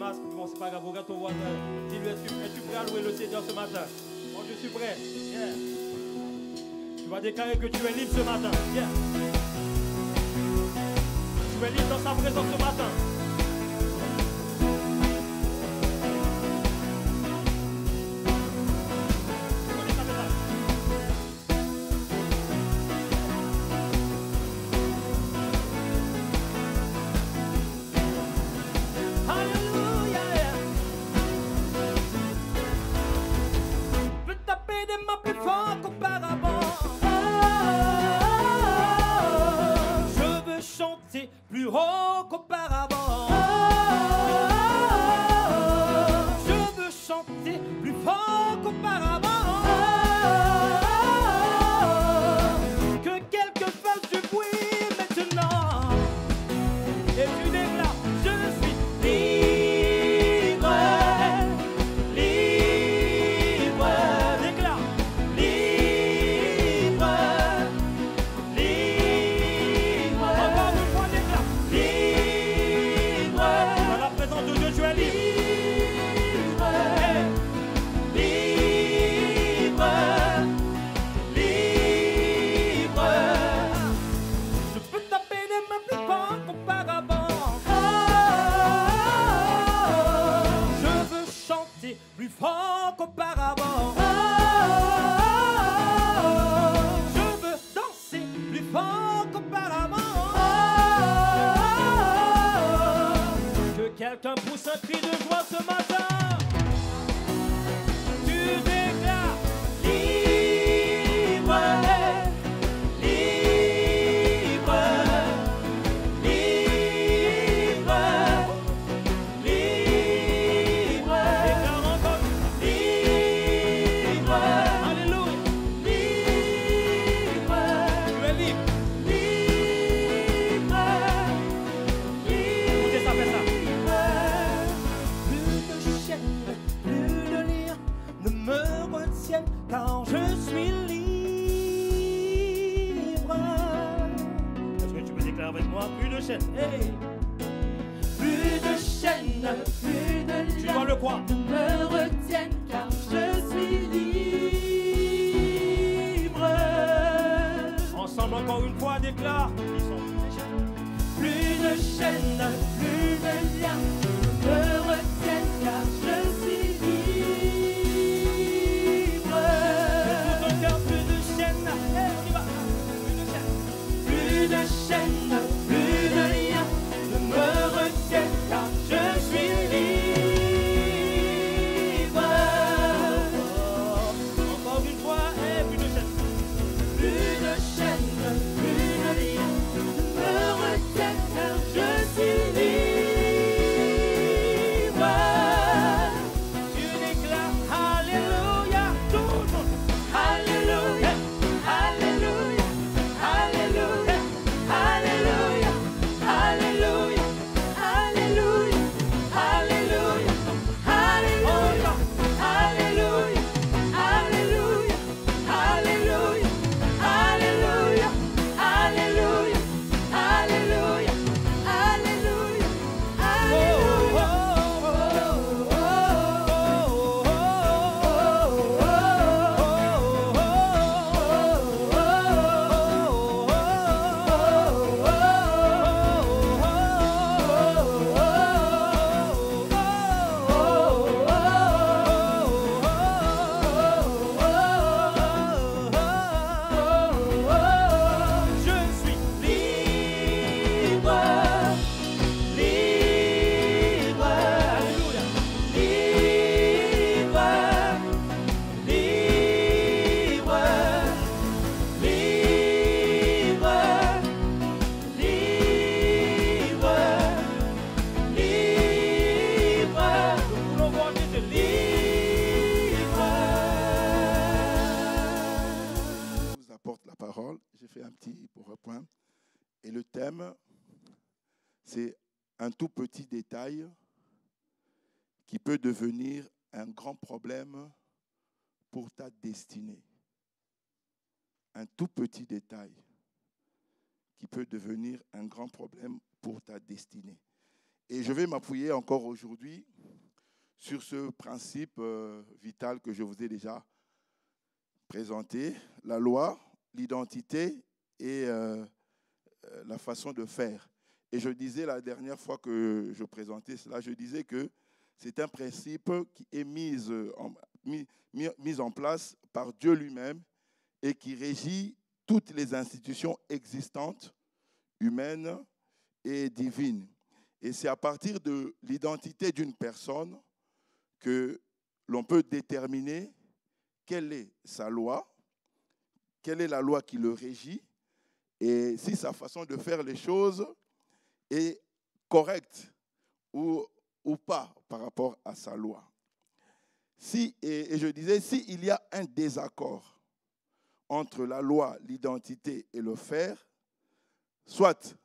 masque. Bon, c'est pas grave, regarde ton voisin. Dis-lui, es-tu prêt à louer le Seigneur ce matin? Moi, je suis prêt. Yeah. Tu vas déclarer que tu es libre ce matin. Yeah. Tu es libre dans sa présence ce matin. Plus haut qu'auparavant. Je veux chanter plus fort qu'auparavant. Que quelques fassent du bruit maintenant. Et tu déclares, je suis libre. Libre. Déclare, libre. Libre. Encore une fois, déclare. Libre. Dans la présence de Dieu, tu es libre. Libre. Libre. Je peux taper des mains plus fort qu'auparavant. Je veux chanter plus fort qu'auparavant. Je veux danser plus fort qu'auparavant. Que quelqu'un pousse un cri de joie ce matin. Tu déclares libre, libre, libre, libre. Déclare encore libre, alléluia, libre. Tu es libre, libre, écoutez ça, fais ça. Plus de chaînes, plus de liens ne me retiennent, car je suis libre. Est-ce que tu peux déclarer avec moi? Plus de chaînes, hey. Plus de chaînes, plus de liens. Tu dois le croire. Ne me retiennent, car je suis libre. Ensemble encore une fois, déclare. Ils sont plus de chaînes. Plus de chaînes, plus de liens ne me retiennent, car je suis libre. De tout ton cœur, plus de chaînes. Hey, on y va. Plus de chaînes, plus de liens ne me retiennent, car je suis libre. Encore une fois, hey, plus de chaînes. Plus de chaînes, plus de liens ne me retiennent, car je suis libre. Tu déclares Alléluia, tout le monde. Alléluia, Alléluia, Alléluia, Alléluia, Alléluia, Alléluia, Alléluia, Alléluia, Alléluia, Alléluia, Alléluia, Alléluia, Alléluia, Alléluia, Alléluia, je suis libre, libre, alléluia, libre, libre, libre, libre, libre. Nous voulons voir que tu es libre. Je vous apporte la parole. J'ai fait un petit PowerPoint. Et le thème, c'est un tout petit détail qui peut devenir un grand problème pour ta destinée. Un tout petit détail qui peut devenir un grand problème pour ta destinée. Et je vais m'appuyer encore aujourd'hui sur ce principe vital que je vous ai déjà présenté, la loi, l'identité et la façon de faire. Et je disais la dernière fois que je présentais cela, je disais que c'est un principe qui est mis en place par Dieu lui-même et qui régit toutes les institutions existantes, humaines et divines. Et c'est à partir de l'identité d'une personne que l'on peut déterminer quelle est sa loi, quelle est la loi qui le régit, et si sa façon de faire les choses est correcte ou pas par rapport à sa loi. Et je disais, s'il y a un désaccord entre la loi, l'identité et le faire, soit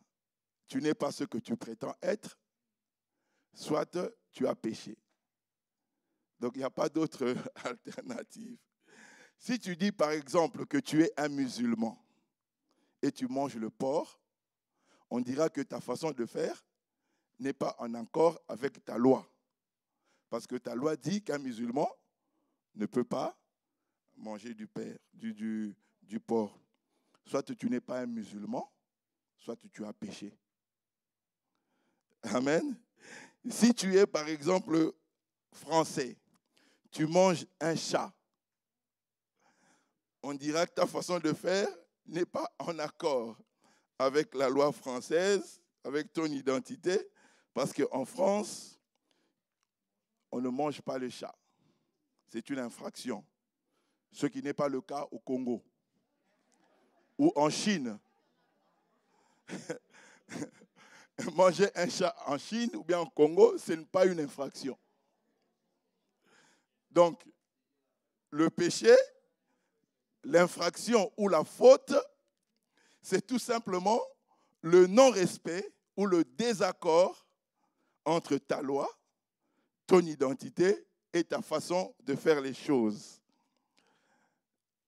tu n'es pas ce que tu prétends être, soit tu as péché. Donc, il n'y a pas d'autre alternative. Si tu dis, par exemple, que tu es un musulman et tu manges le porc, on dira que ta façon de faire n'est pas en accord avec ta loi. Parce que ta loi dit qu'un musulman ne peut pas manger du porc. Soit tu n'es pas un musulman, soit tu as péché. Amen. Si tu es, par exemple, français, tu manges un chat, on dira que ta façon de faire n'est pas en accord avec la loi française, avec ton identité, parce qu'en France, on ne mange pas le chat. C'est une infraction. Ce qui n'est pas le cas au Congo ou en Chine. Manger un chat en Chine ou bien au Congo, ce n'est pas une infraction. Donc, le péché, l'infraction ou la faute, c'est tout simplement le non-respect ou le désaccord entre ta loi, ton identité et ta façon de faire les choses.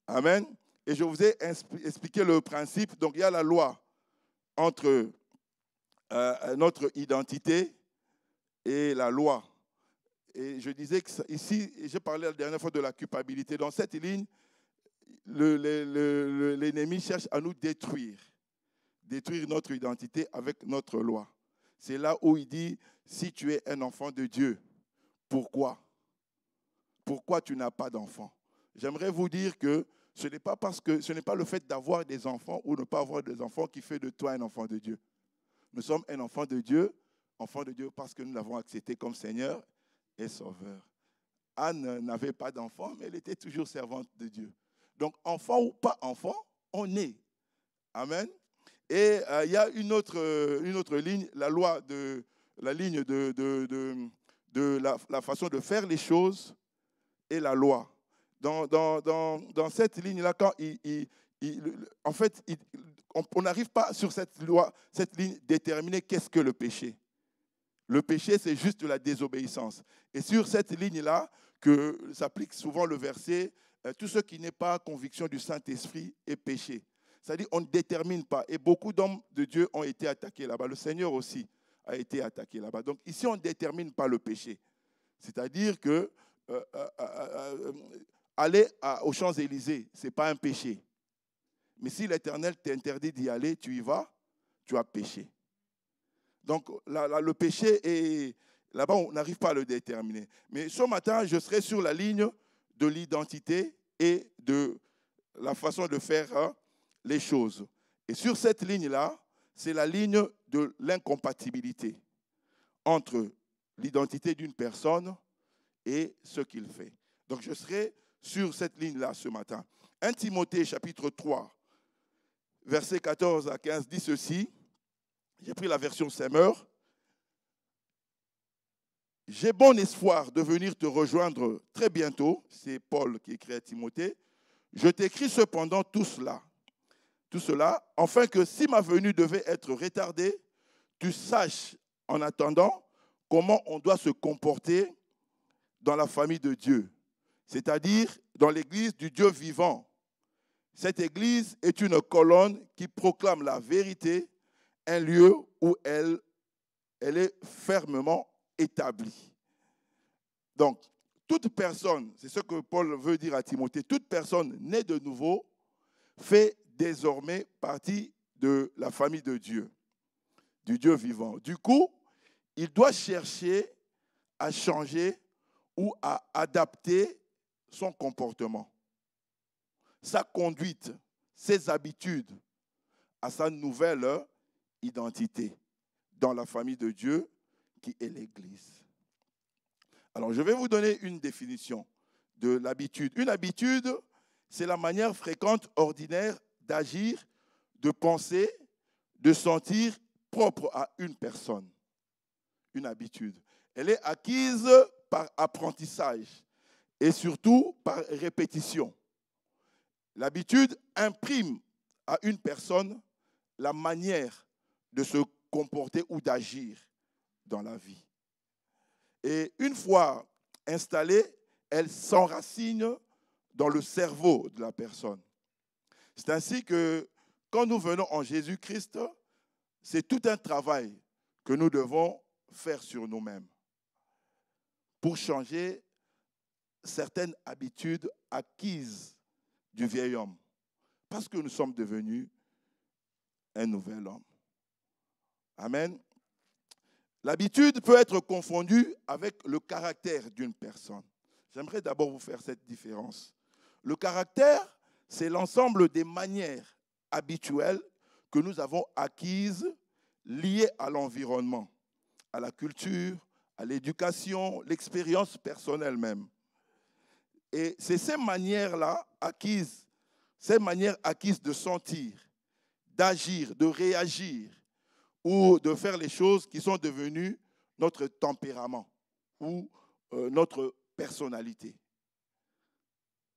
Amen. Et je vous ai expliqué le principe. Donc, il y a la loi entre notre identité et la loi. Et je disais que ici, j'ai parlé la dernière fois de la culpabilité. Dans cette ligne, l'ennemi cherche à nous détruire notre identité avec notre loi. C'est là où il dit, si tu es un enfant de Dieu, pourquoi tu n'as pas d'enfant? J'aimerais vous dire que ce n'est pas le fait d'avoir des enfants ou ne pas avoir des enfants qui fait de toi un enfant de Dieu. Nous sommes un enfant de Dieu parce que nous l'avons accepté comme Seigneur et Sauveur. Anne n'avait pas d'enfant, mais elle était toujours servante de Dieu. Donc, enfant ou pas enfant, on est. Amen. Et il y a une autre ligne, la ligne de la façon de faire les choses et la loi. Dans cette ligne-là, on n'arrive pas sur cette ligne déterminer qu'est-ce que le péché. Le péché, c'est juste de la désobéissance. Et sur cette ligne-là, que s'applique souvent le verset, tout ce qui n'est pas conviction du Saint-Esprit est péché. C'est-à-dire qu'on ne détermine pas. Et beaucoup d'hommes de Dieu ont été attaqués là-bas. Le Seigneur aussi a été attaqué là-bas. Donc ici, on ne détermine pas le péché. C'est-à-dire que aller aux Champs-Élysées, ce n'est pas un péché. Mais si l'Éternel t'interdit d'y aller, tu y vas, tu as péché. Donc le péché est là-bas, on n'arrive pas à le déterminer. Mais ce matin, je serai sur la ligne de l'identité et de la façon de faire les choses. Et sur cette ligne-là, c'est la ligne de l'incompatibilité entre l'identité d'une personne et ce qu'il fait. Donc, je serai sur cette ligne-là ce matin. 1 Timothée, chapitre 3, versets 14 à 15, dit ceci. J'ai pris la version Semeur. J'ai bon espoir de venir te rejoindre très bientôt. C'est Paul qui écrit à Timothée. Je t'écris cependant tout cela, afin que si ma venue devait être retardée, tu saches en attendant comment on doit se comporter dans la famille de Dieu, c'est-à-dire dans l'église du Dieu vivant. Cette église est une colonne qui proclame la vérité, un lieu où elle elle est fermement établie. Donc, toute personne, c'est ce que Paul veut dire à Timothée, toute personne née de nouveau fait désormais partie de la famille de Dieu, du Dieu vivant. Du coup, il doit chercher à changer ou à adapter son comportement, sa conduite, ses habitudes à sa nouvelle identité dans la famille de Dieu qui est l'Église. Alors, je vais vous donner une définition de l'habitude. Une habitude, c'est la manière fréquente, ordinaire d'agir, de penser, de sentir propre à une personne. Une habitude. Elle est acquise par apprentissage et surtout par répétition. L'habitude imprime à une personne la manière de se comporter ou d'agir dans la vie. Et une fois installée, elle s'enracine dans le cerveau de la personne. C'est ainsi que quand nous venons en Jésus-Christ, c'est tout un travail que nous devons faire sur nous-mêmes pour changer certaines habitudes acquises du vieil homme, parce que nous sommes devenus un nouvel homme. Amen. L'habitude peut être confondue avec le caractère d'une personne. J'aimerais d'abord vous faire cette différence. Le caractère, c'est l'ensemble des manières habituelles que nous avons acquises liées à l'environnement, à la culture, à l'éducation, l'expérience personnelle même. Et c'est ces manières-là acquises, ces manières acquises de sentir, d'agir, de réagir, ou de faire les choses qui sont devenues notre tempérament ou notre personnalité.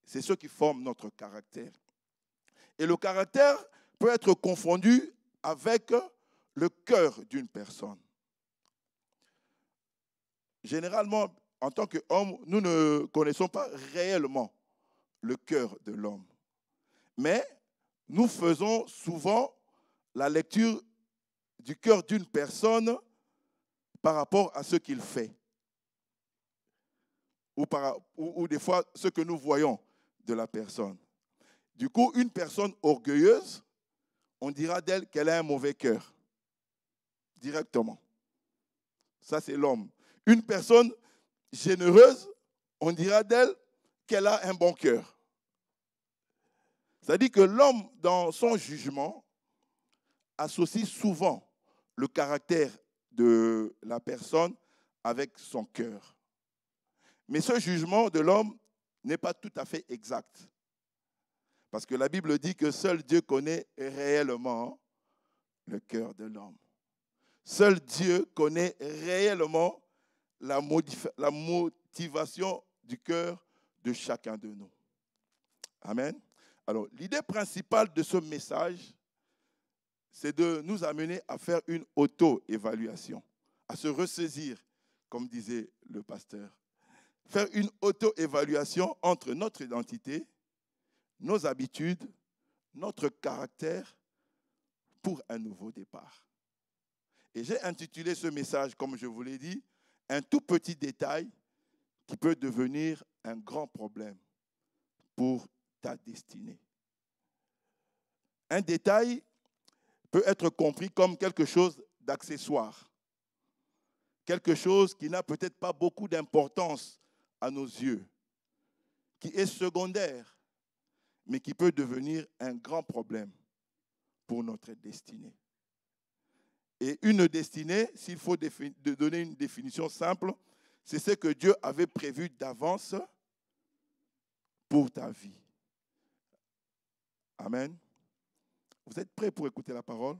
C'est ce qui forme notre caractère. Et le caractère peut être confondu avec le cœur d'une personne. Généralement, en tant qu'homme, nous ne connaissons pas réellement le cœur de l'homme. Mais nous faisons souvent la lecture du cœur d'une personne par rapport à ce qu'il fait. Ou des fois, ce que nous voyons de la personne. Du coup, une personne orgueilleuse, on dira d'elle qu'elle a un mauvais cœur. Directement. Ça, c'est l'homme. Une personne généreuse, on dira d'elle qu'elle a un bon cœur. C'est-à-dire que l'homme, dans son jugement, associe souvent le caractère de la personne avec son cœur. Mais ce jugement de l'homme n'est pas tout à fait exact. Parce que la Bible dit que seul Dieu connaît réellement le cœur de l'homme. Seul Dieu connaît réellement la motivation du cœur de chacun de nous. Amen. Alors, l'idée principale de ce message, c'est de nous amener à faire une auto-évaluation, à se ressaisir, comme disait le pasteur. Faire une auto-évaluation entre notre identité, nos habitudes, notre caractère pour un nouveau départ. Et j'ai intitulé ce message, comme je vous l'ai dit, un tout petit détail qui peut devenir un grand problème pour ta destinée. Un détail peut être compris comme quelque chose d'accessoire, quelque chose qui n'a peut-être pas beaucoup d'importance à nos yeux, qui est secondaire, mais qui peut devenir un grand problème pour notre destinée. Et une destinée, s'il faut donner une définition simple, c'est ce que Dieu avait prévu d'avance pour ta vie. Amen. Vous êtes prêts pour écouter la parole?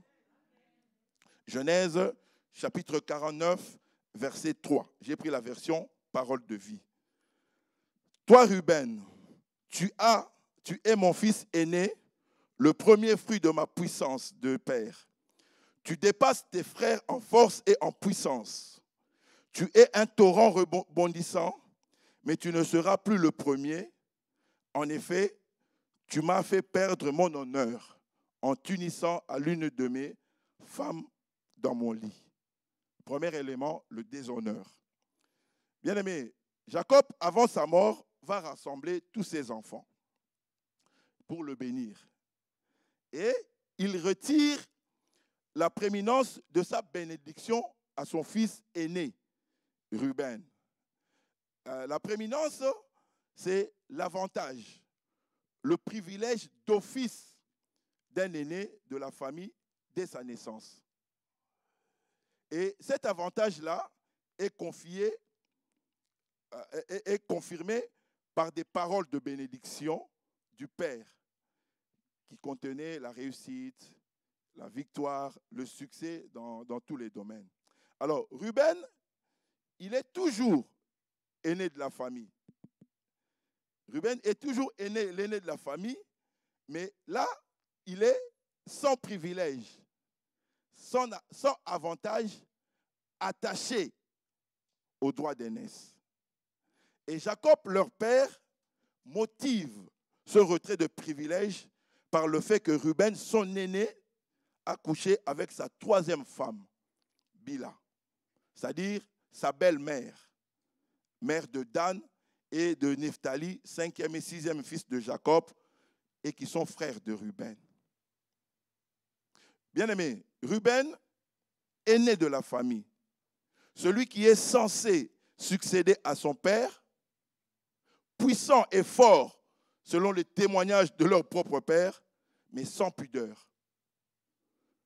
Genèse, chapitre 49, verset 3. J'ai pris la version parole de vie. Toi, Ruben, tu es mon fils aîné, le premier fruit de ma puissance de père. Tu dépasses tes frères en force et en puissance. Tu es un torrent rebondissant, mais tu ne seras plus le premier. En effet, tu m'as fait perdre mon honneur en t'unissant à l'une de mes femmes dans mon lit. Premier élément, le déshonneur. Bien-aimé, Jacob, avant sa mort, va rassembler tous ses enfants pour le bénir. Et il retire la prééminence de sa bénédiction à son fils aîné, Ruben. La prééminence, c'est l'avantage, le privilège d'office d'un aîné de la famille dès sa naissance. Et cet avantage-là est confié, est confirmé par des paroles de bénédiction du Père qui contenaient la réussite, la victoire, le succès dans tous les domaines. Alors, Ruben, il est toujours aîné de la famille. Ruben est toujours l'aîné de la famille, mais là, il est sans privilège, sans avantage, attaché au droit d'aînesse. Et Jacob, leur père, motive ce retrait de privilège par le fait que Ruben, son aîné, a couché avec sa troisième femme, Bila, c'est-à-dire sa belle-mère, mère de Dan et de Nephtali, cinquième et sixième fils de Jacob, et qui sont frères de Ruben. Bien-aimé, Ruben, aîné de la famille, celui qui est censé succéder à son père, puissant et fort selon les témoignages de leur propre père, mais sans pudeur,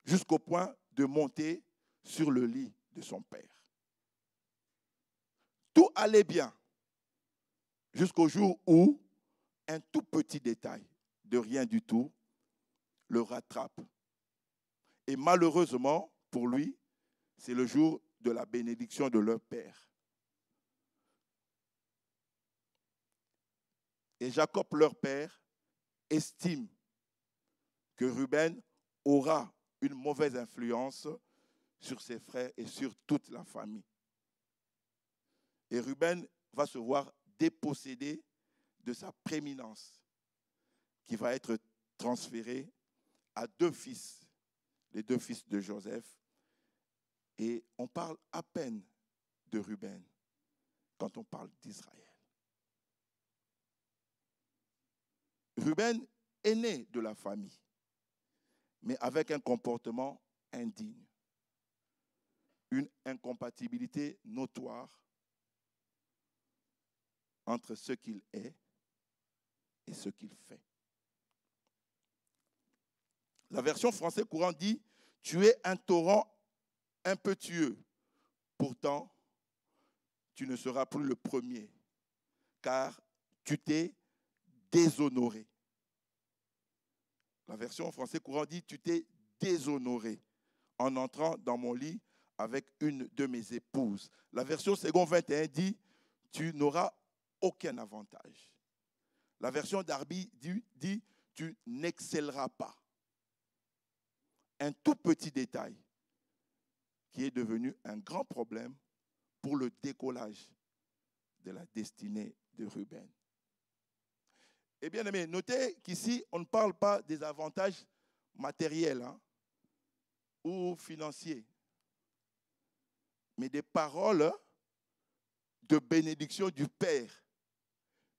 jusqu'au point de monter sur le lit de son père. Tout allait bien, jusqu'au jour où un tout petit détail, de rien du tout, le rattrape. Et malheureusement, pour lui, c'est le jour de la bénédiction de leur père. Et Jacob, leur père, estime que Ruben aura une mauvaise influence sur ses frères et sur toute la famille. Et Ruben va se voir dépossédé de sa prééminence qui va être transférée à deux fils, les deux fils de Joseph. Et on parle à peine de Ruben quand on parle d'Israël. Ruben est né de la famille, mais avec un comportement indigne, une incompatibilité notoire entre ce qu'il est et ce qu'il fait. La version française courante dit « Tu es un torrent impétueux, pourtant tu ne seras plus le premier, car tu t'es déshonoré. » La version française courante dit « Tu t'es déshonoré en entrant dans mon lit avec une de mes épouses. » La version Second 21 dit « Tu n'auras aucun avantage. » La version Darby dit « Tu n'excelleras pas. » Un tout petit détail qui est devenu un grand problème pour le décollage de la destinée de Ruben. Et bien aimé, notez qu'ici, on ne parle pas des avantages matériels ou financiers, mais des paroles de bénédiction du Père,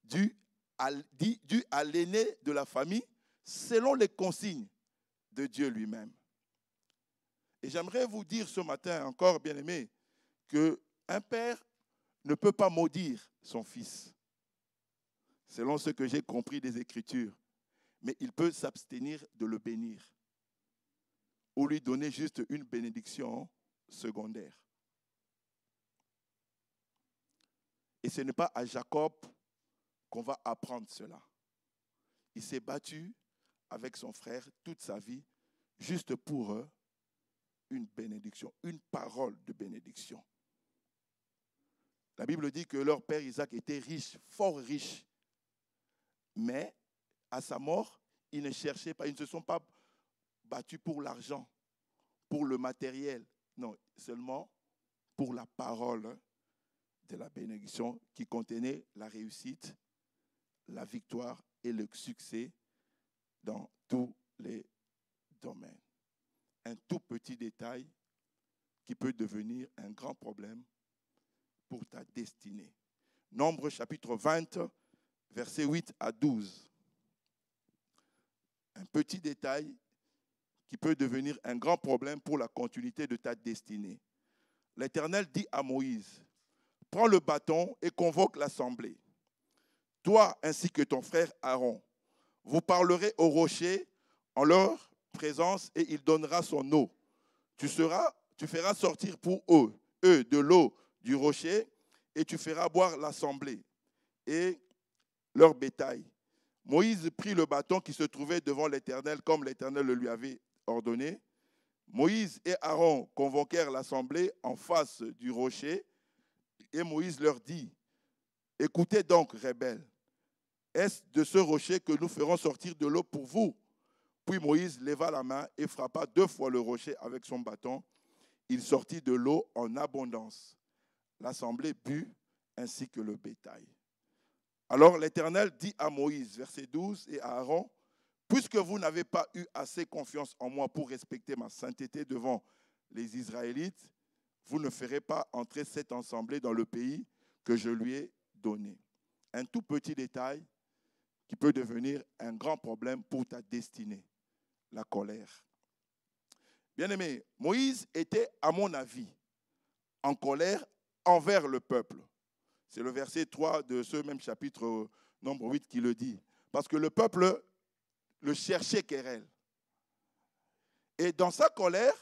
dû à l'aîné de la famille, selon les consignes de Dieu lui-même. Et j'aimerais vous dire ce matin encore, bien aimé, qu'un père ne peut pas maudire son fils, selon ce que j'ai compris des Écritures, mais il peut s'abstenir de le bénir ou lui donner juste une bénédiction secondaire. Et ce n'est pas à Jacob qu'on va apprendre cela. Il s'est battu avec son frère toute sa vie, juste pour une bénédiction, une parole de bénédiction. La Bible dit que leur père Isaac était riche, fort riche. Mais à sa mort, ils ne cherchaient pas, ils ne se sont pas battus pour l'argent, pour le matériel. Non, seulement pour la parole de la bénédiction qui contenait la réussite, la victoire et le succès dans tous les domaines. Un tout petit détail qui peut devenir un grand problème pour ta destinée. Nombre chapitre 20, versets 8 à 12. Un petit détail qui peut devenir un grand problème pour la continuité de ta destinée. L'Éternel dit à Moïse, « Prends le bâton et convoque l'assemblée. Toi ainsi que ton frère Aaron, vous parlerez au rocher en leur présence et il donnera son eau. Tu feras sortir pour eux de l'eau du rocher et tu feras boire l'assemblée et leur bétail. » Moïse prit le bâton qui se trouvait devant l'Éternel comme l'Éternel le lui avait ordonné. Moïse et Aaron convoquèrent l'assemblée en face du rocher et Moïse leur dit, « Écoutez donc, rebelles, est-ce de ce rocher que nous ferons sortir de l'eau pour vous ?» Puis Moïse leva la main et frappa 2 fois le rocher avec son bâton. Il sortit de l'eau en abondance. L'assemblée but ainsi que le bétail. Alors l'Éternel dit à Moïse, verset 12, et à Aaron, « Puisque vous n'avez pas eu assez confiance en moi pour respecter ma sainteté devant les Israélites, vous ne ferez pas entrer cette assemblée dans le pays que je lui ai donné. » Un tout petit détail qui peut devenir un grand problème pour ta destinée, la colère. Bien-aimé, Moïse était, à mon avis, en colère envers le peuple. C'est le verset 3 de ce même chapitre, nombre 8, qui le dit. Parce que le peuple le cherchait querelle. Et dans sa colère,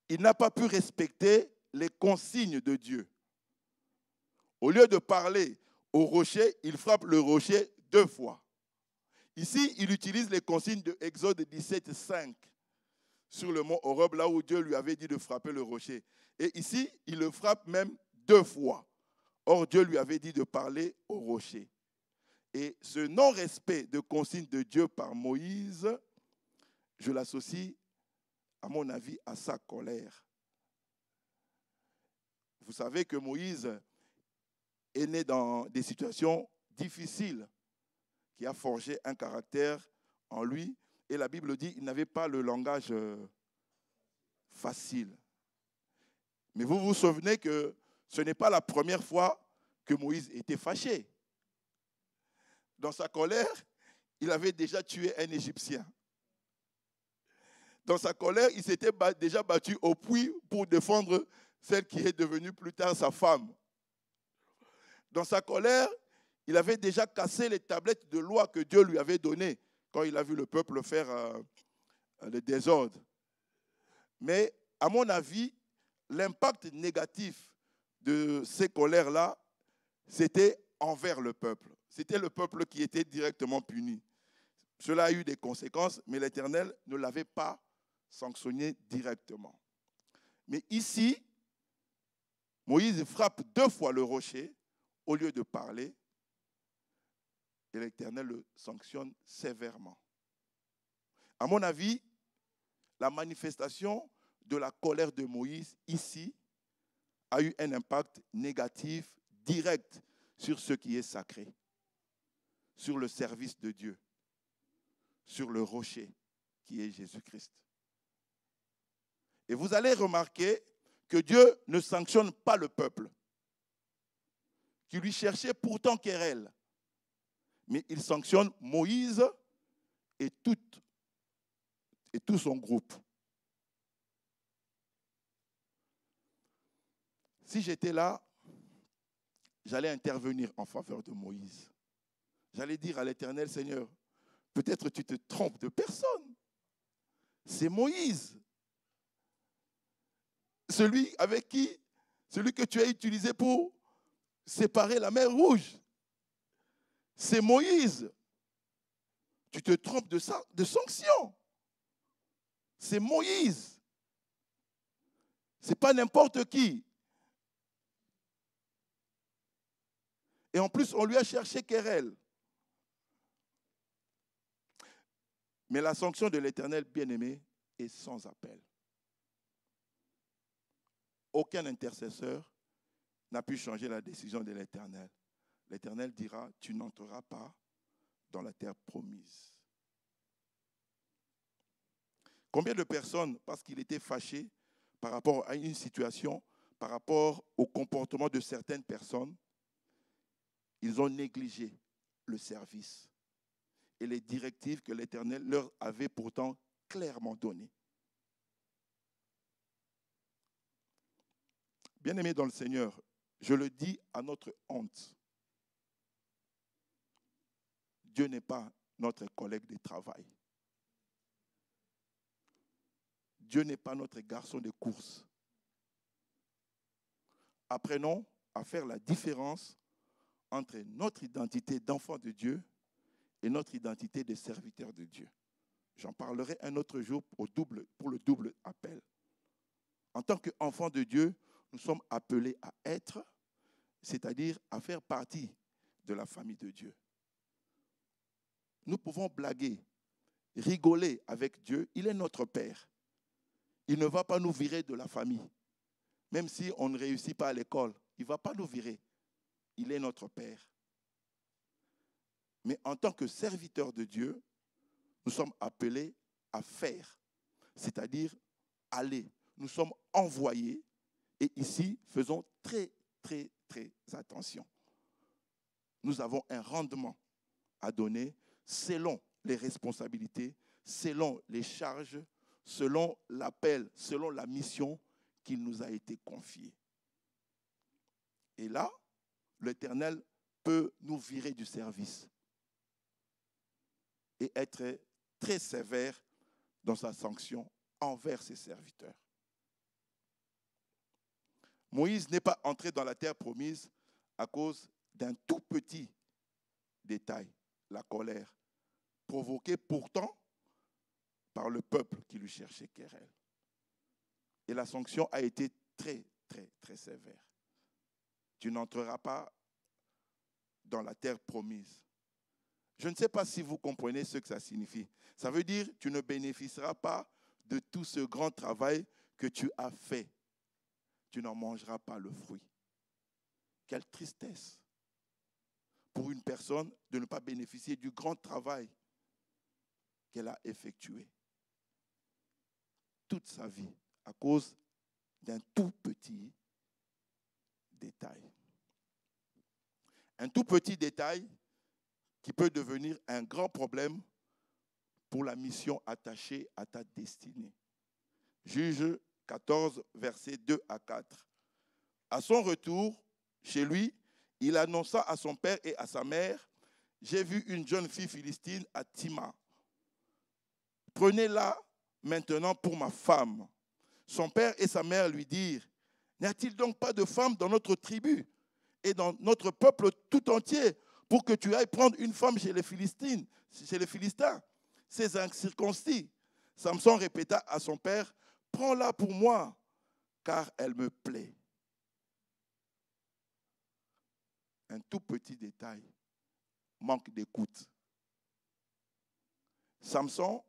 il n'a pas pu respecter les consignes de Dieu. Au lieu de parler au rocher, il frappe le rocher 2 fois. Ici, il utilise les consignes de Exode 17, 5 sur le mont Horeb, là où Dieu lui avait dit de frapper le rocher. Et ici, il le frappe même 2 fois. Or, Dieu lui avait dit de parler au rocher. Et ce non-respect de consignes de Dieu par Moïse, je l'associe, à mon avis, à sa colère. Vous savez que Moïse est né dans des situations difficiles, qui a forgé un caractère en lui. Et la Bible dit qu'il n'avait pas le langage facile. Mais vous vous souvenez que ce n'est pas la première fois que Moïse était fâché. Dans sa colère, il avait déjà tué un Égyptien. Dans sa colère, il s'était déjà battu au puits pour défendre celle qui est devenue plus tard sa femme. Dans sa colère, il avait déjà cassé les tablettes de loi que Dieu lui avait données quand il a vu le peuple faire le désordre. Mais à mon avis, l'impact négatif de ces colères-là, c'était envers le peuple. C'était le peuple qui était directement puni. Cela a eu des conséquences, mais l'Éternel ne l'avait pas sanctionné directement. Mais ici, Moïse frappe 2 fois le rocher au lieu de parler, et l'Éternel le sanctionne sévèrement. À mon avis, la manifestation de la colère de Moïse ici a eu un impact négatif direct sur ce qui est sacré, sur le service de Dieu, sur le rocher qui est Jésus-Christ. Et vous allez remarquer que Dieu ne sanctionne pas le peuple, qui lui cherchait pourtant querelle, mais il sanctionne Moïse et tout son groupe. Si j'étais là, j'allais intervenir en faveur de Moïse. J'allais dire à l'Éternel, Seigneur, peut-être tu te trompes de personne. C'est Moïse. Celui que tu as utilisé pour séparer la mer Rouge. C'est Moïse. Tu te trompes de sanction. C'est Moïse. Ce n'est pas n'importe qui. Et en plus, on lui a cherché querelle. Mais la sanction de l'Éternel bien-aimé est sans appel. Aucun intercesseur n'a pu changer la décision de l'Éternel. L'Éternel dira, tu n'entreras pas dans la terre promise. Combien de personnes, parce qu'il était fâché, par rapport à une situation, par rapport au comportement de certaines personnes, ils ont négligé le service et les directives que l'Éternel leur avait pourtant clairement données. Bien-aimés dans le Seigneur, je le dis à notre honte, Dieu n'est pas notre collègue de travail. Dieu n'est pas notre garçon de course. Apprenons à faire la différence entre notre identité d'enfant de Dieu et notre identité de serviteur de Dieu. J'en parlerai un autre jour pour le double appel. En tant qu'enfant de Dieu, nous sommes appelés à être, c'est-à-dire à faire partie de la famille de Dieu. Nous pouvons blaguer, rigoler avec Dieu. Il est notre Père. Il ne va pas nous virer de la famille. Même si on ne réussit pas à l'école, il ne va pas nous virer. Il est notre Père. Mais en tant que serviteur de Dieu, nous sommes appelés à faire, c'est-à-dire aller. Nous sommes envoyés et ici, faisons très, très, très attention. Nous avons un rendement à donner selon les responsabilités, selon les charges, selon l'appel, selon la mission qu'il nous a été confiée. Et là, l'Éternel peut nous virer du service et être très sévère dans sa sanction envers ses serviteurs. Moïse n'est pas entré dans la terre promise à cause d'un tout petit détail, la colère, provoquée pourtant par le peuple qui lui cherchait querelle. Et la sanction a été très, très, très sévère. Tu n'entreras pas dans la terre promise. Je ne sais pas si vous comprenez ce que ça signifie. Ça veut dire que tu ne bénéficieras pas de tout ce grand travail que tu as fait. Tu n'en mangeras pas le fruit. Quelle tristesse pour une personne de ne pas bénéficier du grand travail qu'elle a effectué toute sa vie à cause d'un tout petit détail. Un tout petit détail qui peut devenir un grand problème pour la mission attachée à ta destinée. Juge 14, versets 2 à 4. À son retour chez lui, il annonça à son père et à sa mère, « J'ai vu une jeune fille philistine à Timna. Prenez-la maintenant pour ma femme. » Son père et sa mère lui dirent, « N'y a-t-il donc pas de femme dans notre tribu et dans notre peuple tout entier pour que tu ailles prendre une femme chez les Philistins, ces incirconcis? » Samson répéta à son père, « Prends-la pour moi, car elle me plaît. » Un tout petit détail, manque d'écoute. Samson,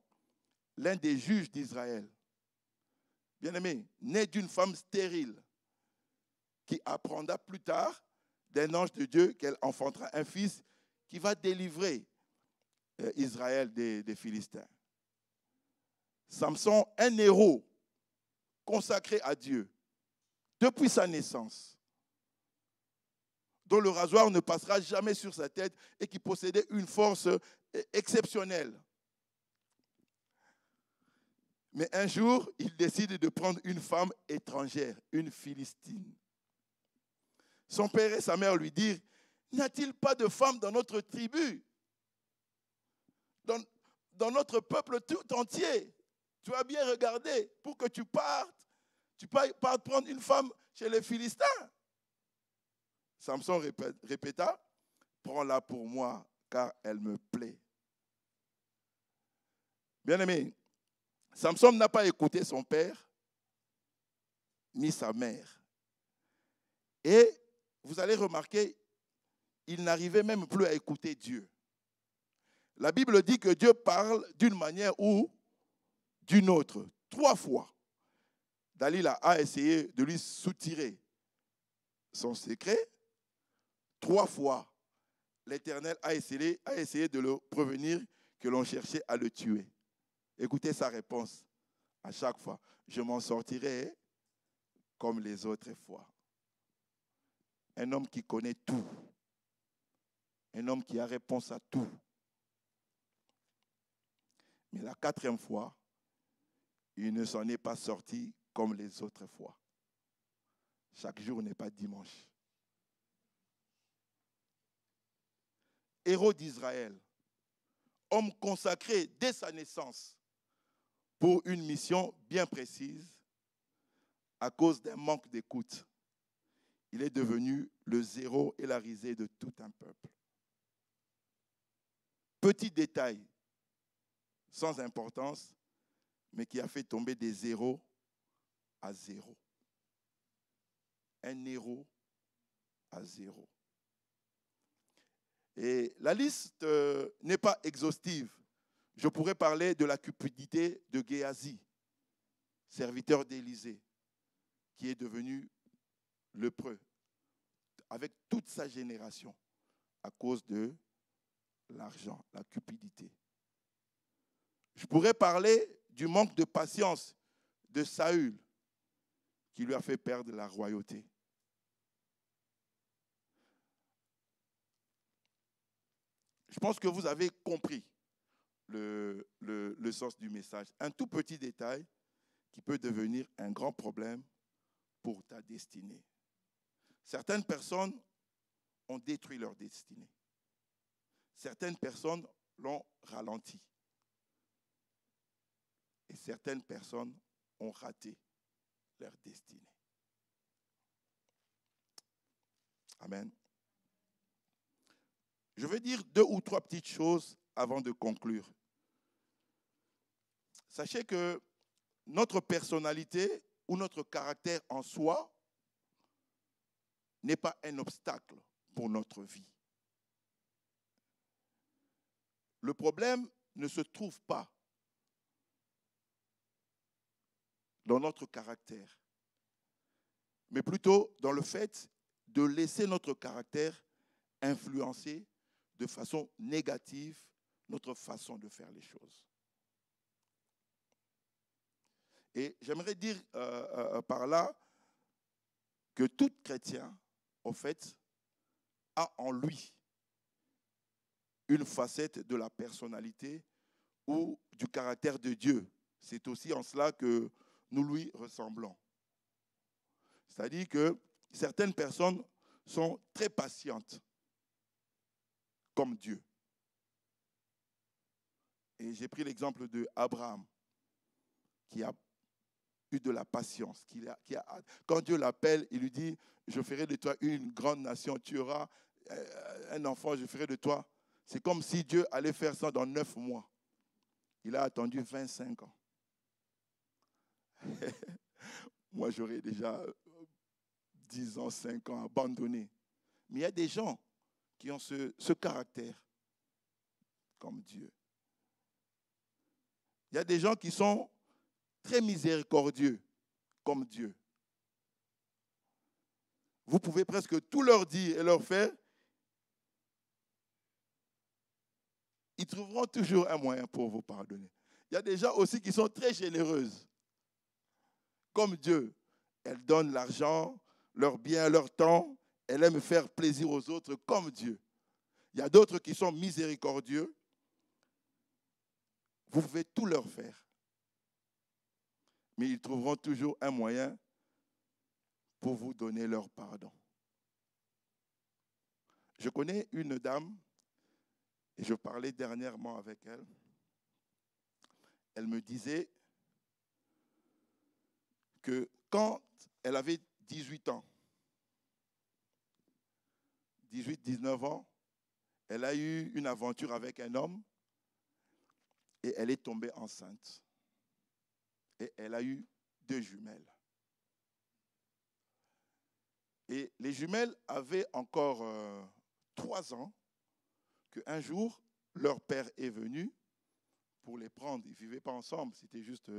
l'un des juges d'Israël, bien-aimé, né d'une femme stérile, qui apprendra plus tard d'un ange de Dieu qu'elle enfantera un fils qui va délivrer Israël des Philistins. Samson, un héros consacré à Dieu depuis sa naissance, dont le rasoir ne passera jamais sur sa tête et qui possédait une force exceptionnelle. Mais un jour, il décide de prendre une femme étrangère, une Philistine. Son père et sa mère lui dirent, « N'y a-t-il pas de femme dans notre tribu, dans notre peuple tout entier? Tu as bien regardé pour que tu partes prendre une femme chez les Philistins. » Samson répéta, « Prends-la pour moi, car elle me plaît. » Bien-aimé, Samson n'a pas écouté son père ni sa mère. Et vous allez remarquer, il n'arrivait même plus à écouter Dieu. La Bible dit que Dieu parle d'une manière ou d'une autre. 3 fois, Dalila a essayé de lui soutirer son secret. 3 fois, l'Éternel a essayé de le prévenir que l'on cherchait à le tuer. Écoutez sa réponse à chaque fois. « Je m'en sortirai comme les autres fois. Un homme qui connaît tout. Un homme qui a réponse à tout. Mais la 4e fois, il ne s'en est pas sorti comme les autres fois. Chaque jour n'est pas dimanche. Héros d'Israël, homme consacré dès sa naissance pour une mission bien précise, à cause d'un manque d'écoute, il est devenu le zéro et la risée de tout un peuple. Petit détail, sans importance, mais qui a fait tomber des zéros à zéro. Un héros à zéro. Et la liste n'est pas exhaustive. Je pourrais parler de la cupidité de Géasi, serviteur d'Élisée, qui est devenu lépreux, avec toute sa génération, à cause de l'argent, la cupidité. Je pourrais parler du manque de patience de Saül, qui lui a fait perdre la royauté. Je pense que vous avez compris le sens du message. Un tout petit détail qui peut devenir un grand problème pour ta destinée. Certaines personnes ont détruit leur destinée. Certaines personnes l'ont ralenti. Et certaines personnes ont raté leur destinée. Amen. Je vais dire 2 ou 3 petites choses avant de conclure. Sachez que notre personnalité ou notre caractère en soi n'est pas un obstacle pour notre vie. Le problème ne se trouve pas dans notre caractère, mais plutôt dans le fait de laisser notre caractère influencer de façon négative notre façon de faire les choses. Et j'aimerais dire par là que tout chrétien, au fait, a en lui une facette de la personnalité ou du caractère de Dieu. C'est aussi en cela que nous lui ressemblons. C'est-à-dire que certaines personnes sont très patientes, comme Dieu. Et j'ai pris l'exemple de Abraham, qui a eu de la patience. Quand Dieu l'appelle, il lui dit, je ferai de toi une grande nation, tu auras un enfant, je ferai de toi. C'est comme si Dieu allait faire ça dans 9 mois. Il a attendu 25 ans. Moi, j'aurais déjà 10 ans, 5 ans abandonné. Mais il y a des gens qui ont ce caractère comme Dieu. Il y a des gens qui sont très miséricordieux comme Dieu. Vous pouvez presque tout leur dire et leur faire. Ils trouveront toujours un moyen pour vous pardonner. Il y a des gens aussi qui sont très généreuses, comme Dieu. Elles donnent l'argent, leur bien, leur temps. Elles aiment faire plaisir aux autres comme Dieu. Il y a d'autres qui sont miséricordieux. Vous pouvez tout leur faire. Mais ils trouveront toujours un moyen pour vous donner leur pardon. Je connais une dame, et je parlais dernièrement avec elle. Elle me disait que quand elle avait 18 ans, 18-19 ans, elle a eu une aventure avec un homme et elle est tombée enceinte. Et elle a eu 2 jumelles. Et les jumelles avaient encore 3 ans qu'un jour, leur père est venu pour les prendre. Ils ne vivaient pas ensemble, c'était juste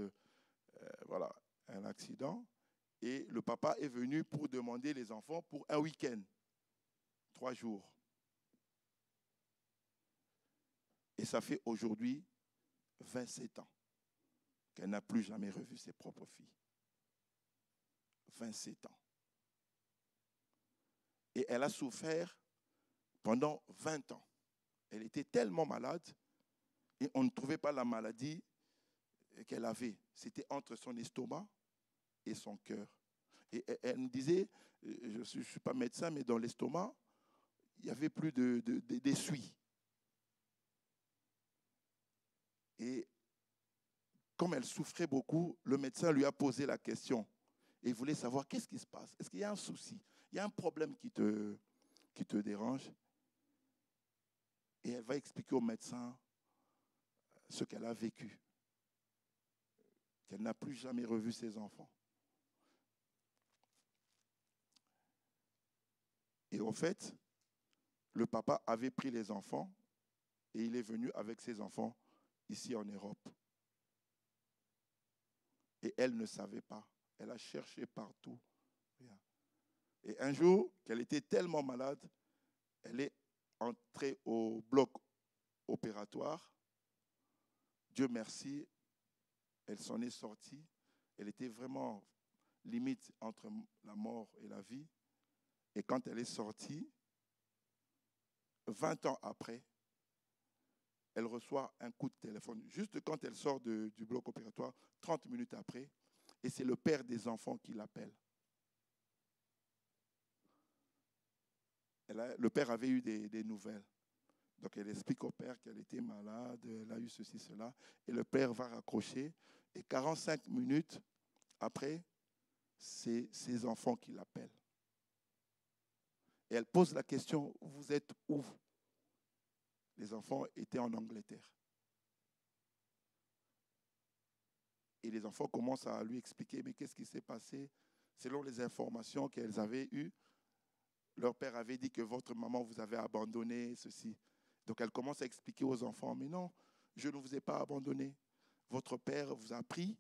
un accident. Et le papa est venu pour demander les enfants pour un week-end, 3 jours. Et ça fait aujourd'hui 27 ans qu'elle n'a plus jamais revu ses propres filles. 27 ans. Et elle a souffert pendant 20 ans. Elle était tellement malade et on ne trouvait pas la maladie qu'elle avait. C'était entre son estomac et son cœur. Et elle me disait, je ne suis pas médecin, mais dans l'estomac, il n'y avait plus d'essuie. Et comme elle souffrait beaucoup, le médecin lui a posé la question. Et il voulait savoir qu'est-ce qui se passe. Est-ce qu'il y a un souci? Il y a un problème qui te dérange? Et elle va expliquer au médecin ce qu'elle a vécu. Qu'elle n'a plus jamais revu ses enfants. Et en fait, le papa avait pris les enfants et il est venu avec ses enfants ici en Europe. Et elle ne savait pas. Elle a cherché partout. Et un jour, qu'elle était tellement malade, elle est entrée au bloc opératoire. Dieu merci, elle s'en est sortie. Elle était vraiment limite entre la mort et la vie. Et quand elle est sortie, 20 ans après, elle reçoit un coup de téléphone. Juste quand elle sort du bloc opératoire, 30 minutes après, et c'est le père des enfants qui l'appelle. Le père avait eu des nouvelles. Donc elle explique au père qu'elle était malade, elle a eu ceci, cela. Et le père va raccrocher. Et 45 minutes après, c'est ses enfants qui l'appellent. Et elle pose la question, vous êtes où? Les enfants étaient en Angleterre. Et les enfants commencent à lui expliquer, mais qu'est-ce qui s'est passé? Selon les informations qu'elles avaient eues, leur père avait dit que votre maman vous avait abandonné, ceci. Donc elle commence à expliquer aux enfants, mais non, je ne vous ai pas abandonné. Votre père vous a pris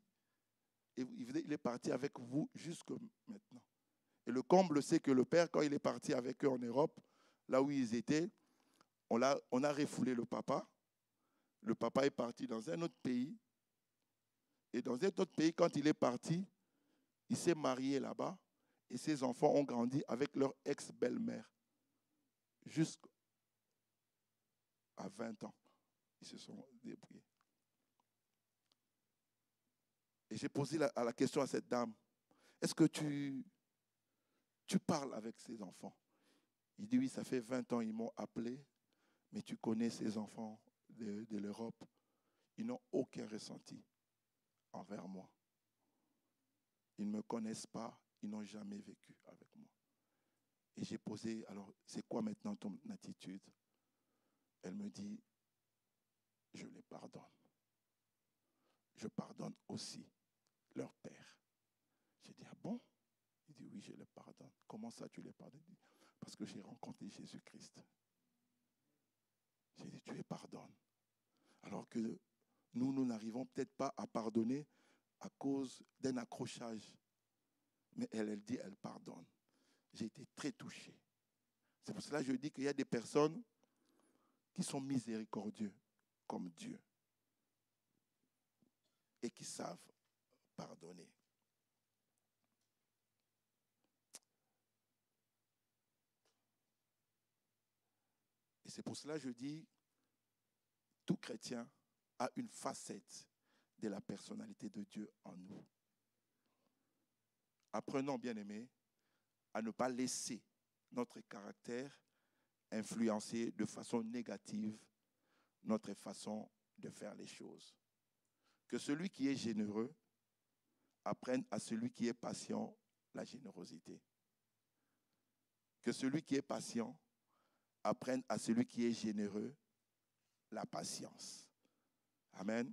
et il est parti avec vous jusque maintenant. Et le comble, c'est que le père, quand il est parti avec eux en Europe, là où ils étaient, on a refoulé le papa. Le papa est parti dans un autre pays. Et dans un autre pays, quand il est parti, il s'est marié là-bas. Et ses enfants ont grandi avec leur ex-belle-mère. Jusqu'à 20 ans. Ils se sont débrouillés. Et j'ai posé la question à cette dame. Est-ce que tu parles avec ces enfants? Il dit oui, ça fait 20 ans, ils m'ont appelé. Mais tu connais ces enfants de l'Europe. Ils n'ont aucun ressenti envers moi. Ils ne me connaissent pas. Ils n'ont jamais vécu avec moi. Et j'ai posé, alors, c'est quoi maintenant ton attitude? Elle me dit, je les pardonne. Je pardonne aussi leur père. J'ai dit, ah bon? Il dit, oui, je les pardonne. Comment ça, tu les pardonnes? Parce que j'ai rencontré Jésus-Christ. J'ai dit, tu les pardonnes. Alors que nous n'arrivons peut-être pas à pardonner à cause d'un accrochage. Mais elle dit, elle pardonne. J'ai été très touché. C'est pour cela que je dis qu'il y a des personnes qui sont miséricordieux comme Dieu et qui savent pardonner. Et c'est pour cela que je dis, tout chrétien a une facette de la personnalité de Dieu en nous. Apprenons, bien-aimés, à ne pas laisser notre caractère influencer de façon négative notre façon de faire les choses. Que celui qui est généreux apprenne à celui qui est patient la générosité. Que celui qui est patient apprenne à celui qui est généreux la patience. Amen.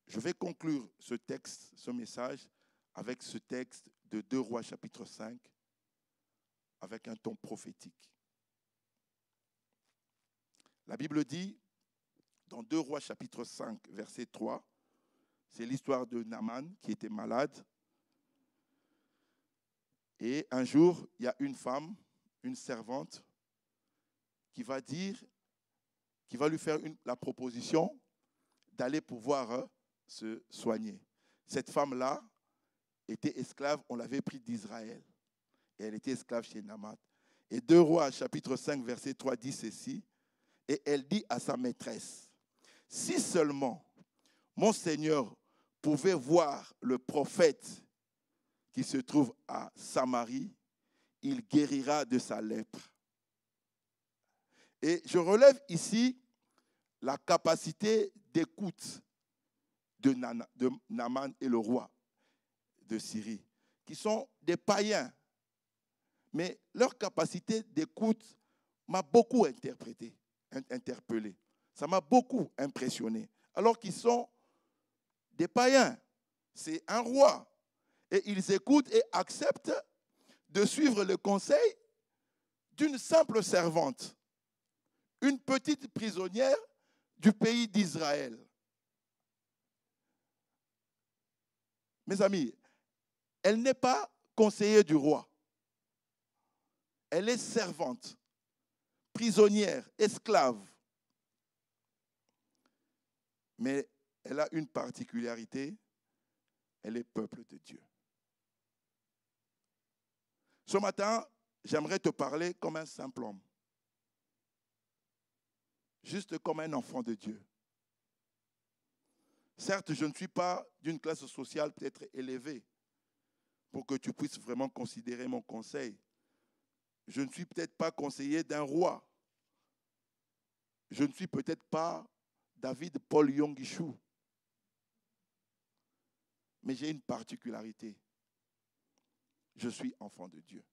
Je vais conclure ce texte, ce message, avec ce texte de 2 Rois chapitre 5, avec un ton prophétique. La Bible dit, dans 2 Rois chapitre 5, verset 3, c'est l'histoire de Naaman qui était malade. Et un jour, il y a une femme, une servante, qui va lui faire la proposition d'aller pouvoir se soigner. Cette femme-là était esclave, on l'avait pris d'Israël. Et elle était esclave chez Naaman. Et 2 Rois, chapitre 5, verset 3, dit ceci. Et elle dit à sa maîtresse, « Si seulement mon Seigneur pouvait voir le prophète qui se trouve à Samarie, il guérira de sa lèpre. » Et je relève ici la capacité d'écoute de Naaman et le roi de Syrie, qui sont des païens. Mais leur capacité d'écoute m'a beaucoup interpellé. Ça m'a beaucoup impressionné. Alors qu'ils sont des païens. C'est un roi. Et ils écoutent et acceptent de suivre le conseil d'une simple servante, une petite prisonnière du pays d'Israël. Mes amis, elle n'est pas conseillère du roi. Elle est servante, prisonnière, esclave. Mais elle a une particularité, elle est peuple de Dieu. Ce matin, j'aimerais te parler comme un simple homme. Juste comme un enfant de Dieu. Certes, je ne suis pas d'une classe sociale peut-être élevée pour que tu puisses vraiment considérer mon conseil. Je ne suis peut-être pas conseiller d'un roi. Je ne suis peut-être pas David Paul Yongishu. Mais j'ai une particularité. Je suis enfant de Dieu.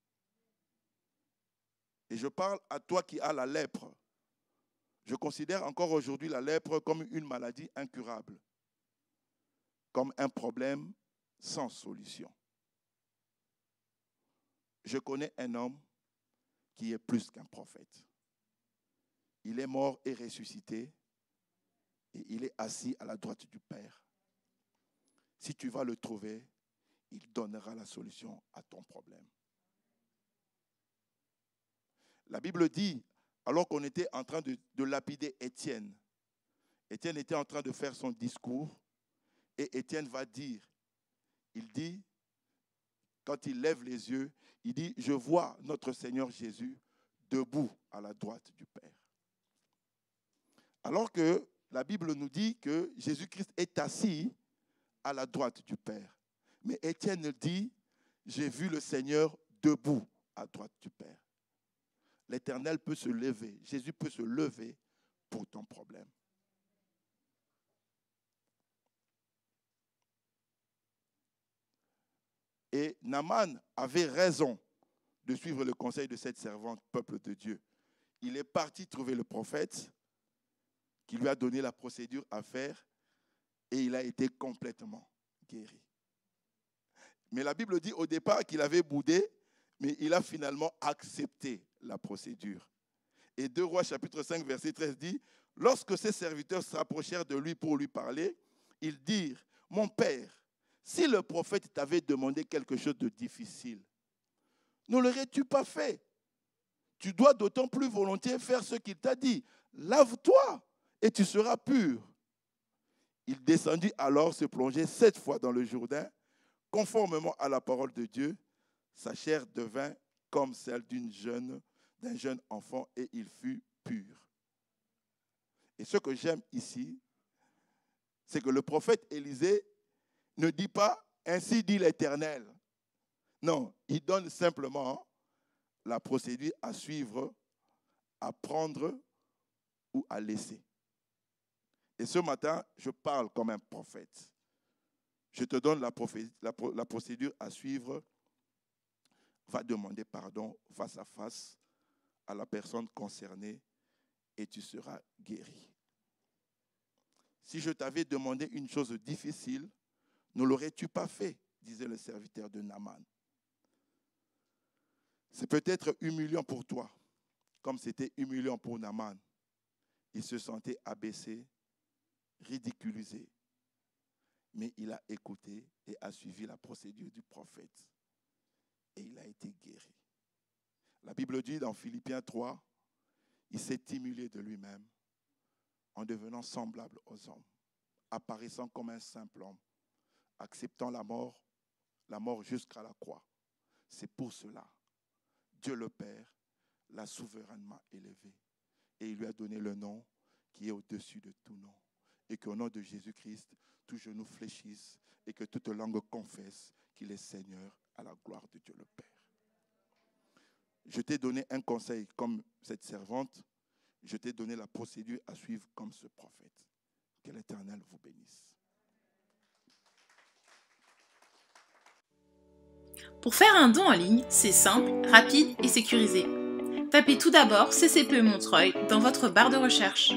Et je parle à toi qui as la lèpre. Je considère encore aujourd'hui la lèpre comme une maladie incurable, comme un problème sans solution. Je connais un homme qui est plus qu'un prophète. Il est mort et ressuscité et il est assis à la droite du Père. Si tu vas le trouver, il donnera la solution à ton problème. La Bible dit, alors qu'on était en train de lapider Étienne, Étienne était en train de faire son discours et Étienne va dire, il dit, quand il lève les yeux, il dit, je vois notre Seigneur Jésus debout à la droite du Père. Alors que la Bible nous dit que Jésus-Christ est assis à la droite du Père. Mais Étienne dit, j'ai vu le Seigneur debout à droite du Père. L'Éternel peut se lever, Jésus peut se lever pour ton problème. Et Naaman avait raison de suivre le conseil de cette servante, peuple de Dieu. Il est parti trouver le prophète qui lui a donné la procédure à faire et il a été complètement guéri. Mais la Bible dit au départ qu'il avait boudé, mais il a finalement accepté la procédure. Et 2 Rois chapitre 5 verset 13 dit, lorsque ses serviteurs s'approchèrent de lui pour lui parler, ils dirent, mon père, si le prophète t'avait demandé quelque chose de difficile, ne l'aurais-tu pas fait? Tu dois d'autant plus volontiers faire ce qu'il t'a dit. Lave-toi et tu seras pur. Il descendit alors se plonger 7 fois dans le Jourdain, conformément à la parole de Dieu. Sa chair devint comme celle d'un jeune enfant et il fut pur. Et ce que j'aime ici, c'est que le prophète Élisée ne dit pas « ainsi dit l'Éternel ». Non, il donne simplement la procédure à suivre, à prendre ou à laisser. Et ce matin, je parle comme un prophète. Je te donne la procédure à suivre. Va demander pardon face à face à la personne concernée et tu seras guéri. Si je t'avais demandé une chose difficile, ne l'aurais-tu pas fait, disait le serviteur de Naaman. C'est peut-être humiliant pour toi, comme c'était humiliant pour Naaman. Il se sentait abaissé, ridiculisé. Mais il a écouté et a suivi la procédure du prophète. Et il a été guéri. La Bible dit dans Philippiens 3, il s'est humilié de lui-même en devenant semblable aux hommes, apparaissant comme un simple homme, acceptant la mort, la mort jusqu'à la croix. C'est pour cela, Dieu le Père l'a souverainement élevé. Et il lui a donné le nom qui est au-dessus de tout nom. Et qu'au nom de Jésus-Christ, tout genou fléchisse et que toute langue confesse qu'il est Seigneur à la gloire de Dieu le Père. Je t'ai donné un conseil comme cette servante. Je t'ai donné la procédure à suivre comme ce prophète. Que l'Éternel vous bénisse. Pour faire un don en ligne, c'est simple, rapide et sécurisé. Tapez tout d'abord CCPE Montreuil dans votre barre de recherche.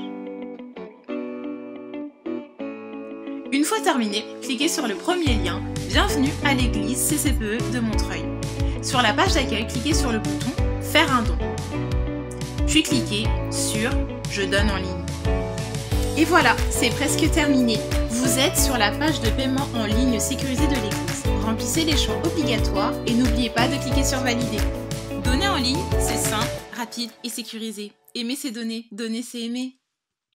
Une fois terminé, cliquez sur le premier lien « Bienvenue à l'église CCPE de Montreuil ». Sur la page d'accueil, cliquez sur le bouton « Faire un don ». Puis cliquez sur « Je donne en ligne ». Et voilà, c'est presque terminé. Vous êtes sur la page de paiement en ligne sécurisée de l'église. Remplissez les champs obligatoires et n'oubliez pas de cliquer sur « Valider ». Donner en ligne, c'est simple, rapide et sécurisé. Aimer, c'est donner. Donner, c'est aimer.